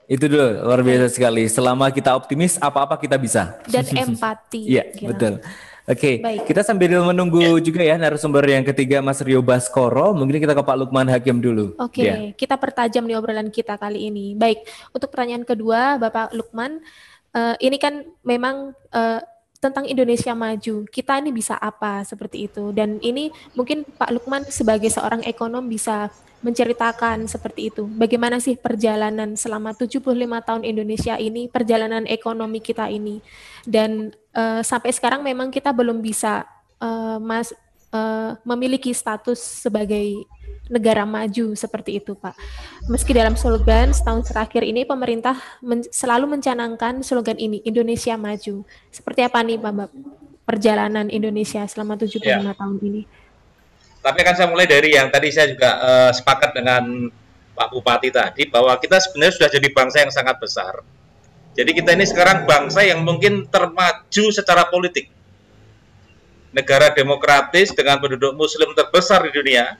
Itu dulu luar biasa Baik. sekali. Selama kita optimis, apa-apa kita bisa. Dan empati, Iya, Gilang. betul. Oke, Baik. kita sambil menunggu juga ya narasumber yang ketiga Mas Rio Baskoro. Mungkin kita ke Pak Lukman Hakim dulu. Oke, Ya. kita pertajam nih obrolan kita kali ini. Baik, untuk pertanyaan kedua, Bapak Lukman, ini kan memang tentang Indonesia maju. Kita ini bisa apa seperti itu? Dan ini mungkin Pak Lukman sebagai seorang ekonom bisa menceritakan seperti itu. Bagaimana sih perjalanan selama 75 tahun Indonesia ini, perjalanan ekonomi kita ini. Dan sampai sekarang memang kita belum bisa memiliki status sebagai negara maju seperti itu, Pak. Meski dalam slogan setahun terakhir ini pemerintah selalu mencanangkan slogan ini, Indonesia Maju. Seperti apa nih, Pak, perjalanan Indonesia selama Ya, 75 tahun ini? tapi akan saya mulai dari yang tadi saya juga sepakat dengan Pak Bupati tadi bahwa kita sebenarnya sudah jadi bangsa yang sangat besar. Jadi kita ini sekarang bangsa yang mungkin termaju secara politik. Negara demokratis dengan penduduk muslim terbesar di dunia,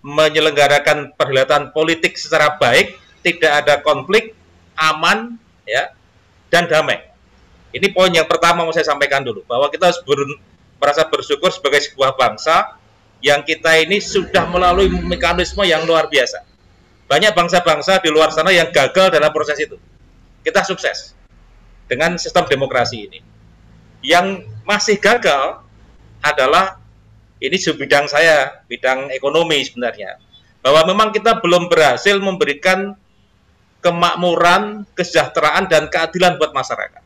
menyelenggarakan perhelatan politik secara baik, tidak ada konflik, aman, ya, dan damai. Ini poin yang pertama mau saya sampaikan dulu, bahwa kita harus merasa bersyukur sebagai sebuah bangsa yang kita ini sudah melalui mekanisme yang luar biasa. Banyak bangsa-bangsa di luar sana yang gagal dalam proses itu. Kita sukses dengan sistem demokrasi ini. Yang masih gagal adalah ini bidang saya, bidang ekonomi sebenarnya. Bahwa memang kita belum berhasil memberikan kemakmuran, kesejahteraan, dan keadilan buat masyarakat.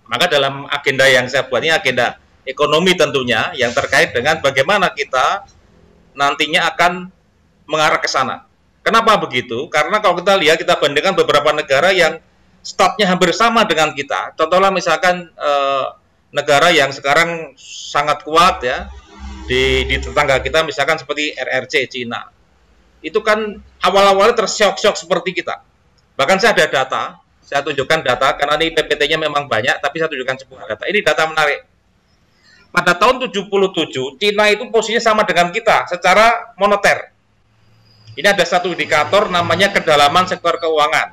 Maka dalam agenda yang saya buat ini agenda ekonomi tentunya, yang terkait dengan bagaimana kita nantinya akan mengarah ke sana. Kenapa begitu? Karena kalau kita lihat, kita bandingkan beberapa negara yang statnya hampir sama dengan kita. Contohnya misalkan negara yang sekarang sangat kuat ya, di tetangga kita misalkan seperti RRC Cina, itu kan awal-awalnya tersyok-syok seperti kita. Bahkan saya ada data, saya tunjukkan data karena ini PPT-nya memang banyak, tapi saya tunjukkan sebuah data. Ini data menarik. Pada tahun 77, Cina itu posisinya sama dengan kita secara moneter. Ini ada satu indikator namanya kedalaman sektor keuangan.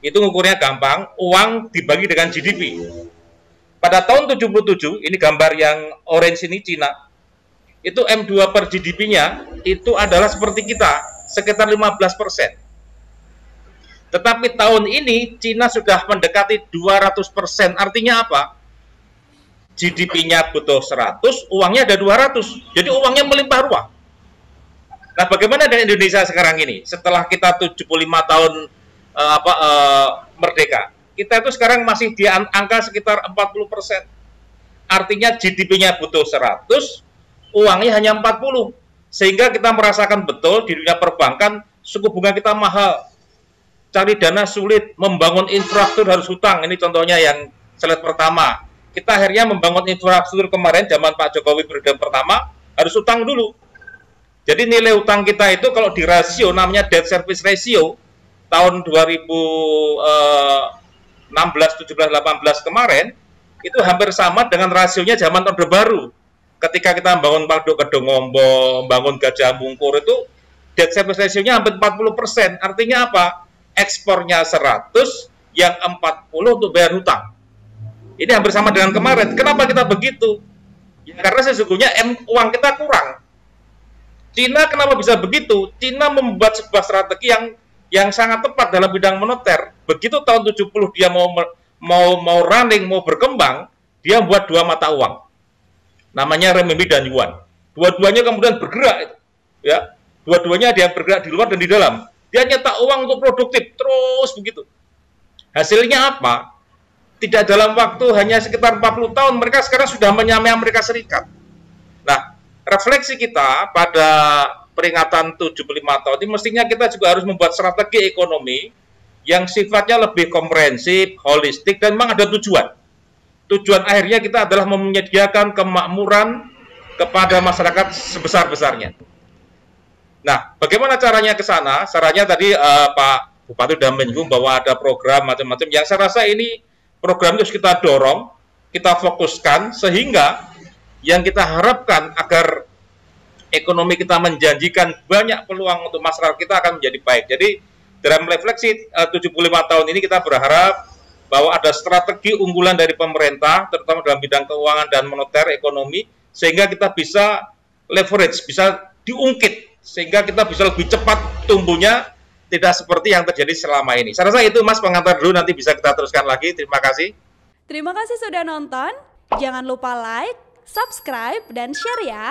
Itu ngukurnya gampang, uang dibagi dengan GDP. Pada tahun 77, ini gambar yang orange ini Cina, itu M2 per GDP-nya itu adalah seperti kita, sekitar 15%. Tetapi tahun ini Cina sudah mendekati 200%. Artinya apa? GDP-nya butuh 100, uangnya ada 200. Jadi uangnya melimpah ruah. Nah, bagaimana dengan Indonesia sekarang ini? Setelah kita 75 tahun merdeka, kita itu sekarang masih di angka sekitar 40%. Artinya GDP-nya butuh 100, uangnya hanya 40. Sehingga kita merasakan betul di dunia perbankan suku bunga kita mahal. Cari dana sulit, membangun infrastruktur harus hutang. Ini contohnya yang slide pertama. Kita akhirnya membangun infrastruktur kemarin zaman Pak Jokowi periode pertama harus hutang dulu. Jadi nilai utang kita itu kalau di rasio namanya debt service ratio tahun 2016, 17, 18 kemarin itu hampir sama dengan rasionya zaman Orde Baru. Ketika kita membangun Waduk Kedungombo, membangun Gajah Mungkur itu debt service ratio-nya hampir 40%. Artinya apa? Ekspornya 100, yang 40 untuk bayar hutang. Ini hampir sama dengan kemarin. Kenapa kita begitu? Ya, karena sesungguhnya uang kita kurang. Cina kenapa bisa begitu? Cina membuat sebuah strategi yang sangat tepat dalam bidang moneter. Begitu tahun 70 dia mau running, mau berkembang, dia membuat dua mata uang. Namanya renminbi dan yuan. Dua-duanya kemudian bergerak, ya. Dua-duanya dia bergerak di luar dan di dalam. Dia nyetak uang untuk produktif terus begitu. Hasilnya apa? Tidak dalam waktu hanya sekitar 40 tahun, mereka sekarang sudah menyamai Amerika Serikat. Nah, refleksi kita pada peringatan 75 tahun ini mestinya kita juga harus membuat strategi ekonomi yang sifatnya lebih komprehensif, holistik, dan memang ada tujuan. Tujuan akhirnya kita adalah menyediakan kemakmuran kepada masyarakat sebesar-besarnya. Nah, bagaimana caranya ke sana? Caranya tadi Pak Bupati sudah menyinggung bahwa ada program macam-macam. Yang saya rasa ini program itu harus kita dorong, kita fokuskan, sehingga yang kita harapkan agar ekonomi kita menjanjikan banyak peluang untuk masyarakat kita akan menjadi baik. Jadi dalam refleksi 75 tahun ini kita berharap bahwa ada strategi unggulan dari pemerintah, terutama dalam bidang keuangan dan moneter ekonomi, sehingga kita bisa leverage, bisa diungkit, sehingga kita bisa lebih cepat tumbuhnya, tidak seperti yang terjadi selama ini. Saya rasa itu Mas pengantar dulu, nanti bisa kita teruskan lagi. Terima kasih. Terima kasih sudah nonton. Jangan lupa like, subscribe, dan share ya.